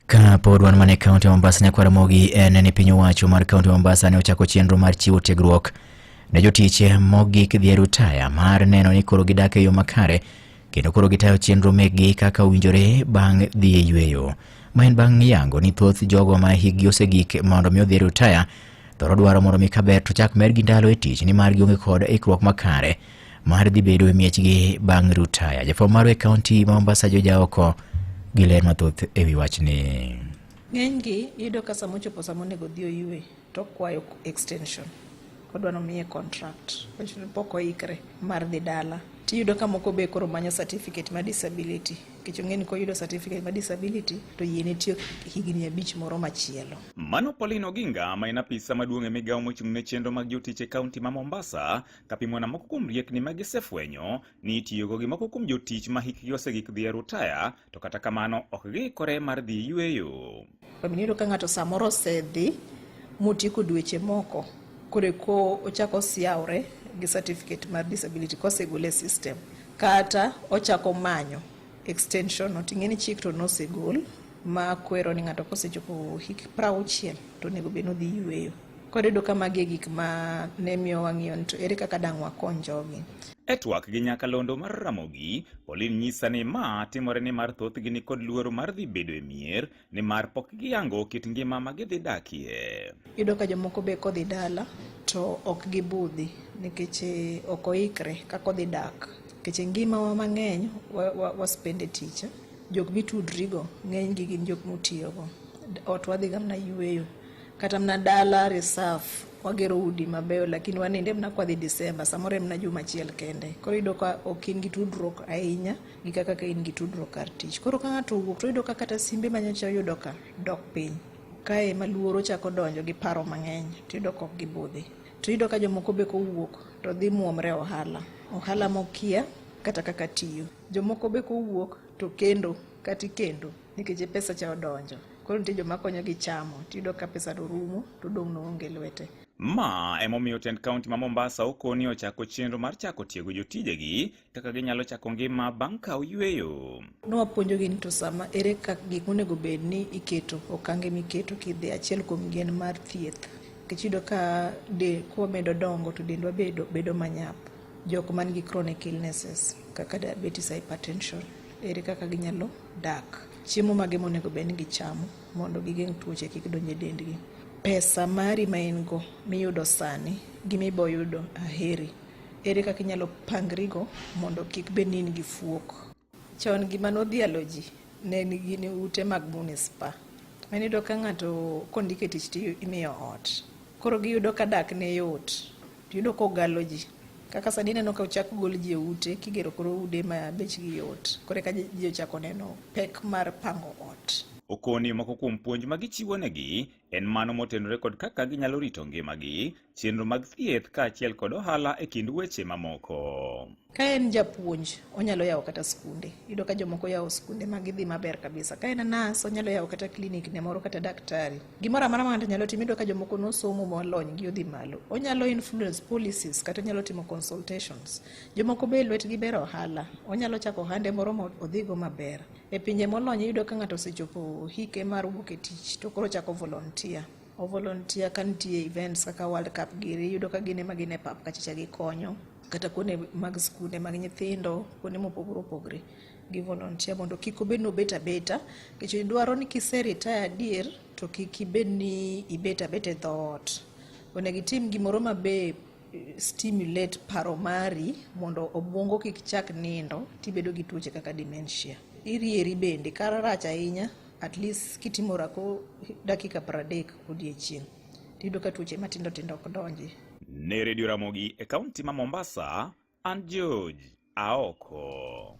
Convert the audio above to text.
Ka pod wan mane kaunti Mombasa ne Kwaramogi ni piny owacho mar kaunti Mombasa ne ochako chenro mar chiwo tiegruok ne jotich mogik dhi rutaya mar neno ni koro gidak e yo makare kendo koro gitayo chenro meggi kaka owinjore bang' dhi e yweyo. Ma en bang' yango ni thoth jogo ma higgi osegik mondo mi odhi rutaya thoro dwaro mondo mi kaber to chak med gi ndalo e tich ni mar gionge kod ikruok makare mar dhi bedo e miechgi bang' rutaya. Jafwambo mar kaunti Mombasa Joja Oko giler mathoth e wi wachni. Ng'enygi yudo ka samochopo samonego dhi oywe to kwayo extension kodwa nomiye contract pok oikre mar dhi dala. Tiyudo ka moko be koro manyo certificate ma disability kech ong'eni ko yudo certificate ma disability to yiene tiyo higni 5 moro machielo. Mano Pauline Oginga ma en apisa maduong' e migawo mochung' ne chenro mag jotich e kaunti ma Mombasa kapimo na moko kuom riekni ma gisefwenyo ni itiyogo gi moko kuom jotich ma hikgi osegik dhi e rutaya to kata kamano ok giikore mar dhi yweyo. Pamiyudo ka ng'ato samoro osedhi mutieko dweche moko ko ochako siaure gi certificate mar disability kosegole system kata ochako manyo extension oting'eni chik to nosegol ma kwero ni ng'ato kosechopo hik 60 to nego beno dhi yweyo. Kodedo kama gik ma ne miyo wang'iyo to ere kaka dang' wakony jogi. E twak gi nyakalondo mar Ramogi, Pauline nyisa ni ma timore ni mar thoth gi ni kod luoro mar dhi bedo e mier ni mar pok giyango kit ngima ma gidhi dakie. Yudo ka jomoko be kodhi dala to ok gibudhi nikech ok oikre kako dhi dak. Nikech ngima wa mang'eny waspende tich. Jok mitudrigo ng'eny gi gin jok mutiyogo. Ot wadhi gamna yweyo. Kata mna dala reserve wagero udi mabeyo lakini waninde mna kwa dhi Disemba samore mna juma achiel kende. Koro yudo ka ok in gi tudruok ahinya gi kaka ka in gi tudruok kar tich. Koro ka ng'ato wuok to yudo ka kata simbe manyacha yudo ka dok piny. Kae maluoro chako donjo gi paro mang'eny to yudo kok gibudhi. To yudo ka jomoko be kowuok to dhi muomre ohala mokia kata kaka tiyo. Jomoko be kowuok to kendo kati kendo nikech pesa cha odonjo. Koro nitie joma konyo gi chamo tiyudo ka pesa do rumo to dong' no onge lwete. Ma emomiyo tend kaunti ma Mombasa okoni ochako chenro mar chako tiego jotijegi kaka ginyalo chako ngima bang' kawo yweyo. Nowapuonjogi ni to sama ere kaka gik monego bed ni iketo okange miketo kidhi achiel kuom gin mar thieth. Kech yudo ka kwa medo dongo to dendwa bedo manyap. Jok man gi chronic illnesses kaka diabetes, hypertension ere kaka ginyalo dak. Chiemo mage monego bed ni gichamo mondo gigeng' tuoche kik donj e dendgi. Pesa mari ma in go miyudo sani gimibo yudo aheri. Ere kaka inyalo pangrigo mondo kik bed ni in gi fuok. Chon gima nodhialo ji ne gin ute mag munispa. Manido ka ng'ato kondike tich to imiyo ot. Koro giyudo ka dak ne yot. Yudo kogalo ji. Kaka sani neno ka ochak gol ji e ute kigero koro ude ma bechgi yot. Kore ka ji ochako neno pek mar pango ot. Okoni moko kuom puonj ma gichiwo negi en mano motenore kod kaka ginyalo rito ngimagi, chenro mag thieth kaachiel kod ohala e kind weche mamoko. Ka en japuonj, onyalo yawo kata skunde. Yudo ka jomoko yawo skunde ma gidhi maber kabisa. Ka en nas, onyalo yawo kata klinik ne moro kata daktari. Gimoro amora ma ng'ato nyalo timo, yudo ka jomoko nosomo molony gi odhi malo. Onyalo influence policies kata onyalo timo consultations. Jomoko be lwetgi ber ohala. Onyalo chako ohande moro ma odhigo maber. E pinje molony yudo ka ng'ato osechopo hike mar wuok e tich to koro chako volunteer. O volunteer ka nitie events kaka World Cup giri yudo ka gine magine pap kachicha gi konyo kata kone mag skunde mag nyithindo kone mopogore opogore gi volunteer mondo kik obed no beta kech dwaro ni kiseretire adier to kik ibed ni ibeta e dhot. Onego itim gimoro mabe stimulate paro mari mondo obwongo kik chak nindo tibedo gi tuoche kaka dementia. Irieri bende kara rach ahinya at least kitimo rako dakika 30 odiechieng'. Tiyudo ka tuoche matindo ok donji. Ne Radio Ramogi e kaunti ma Mombasa, an George Aoko.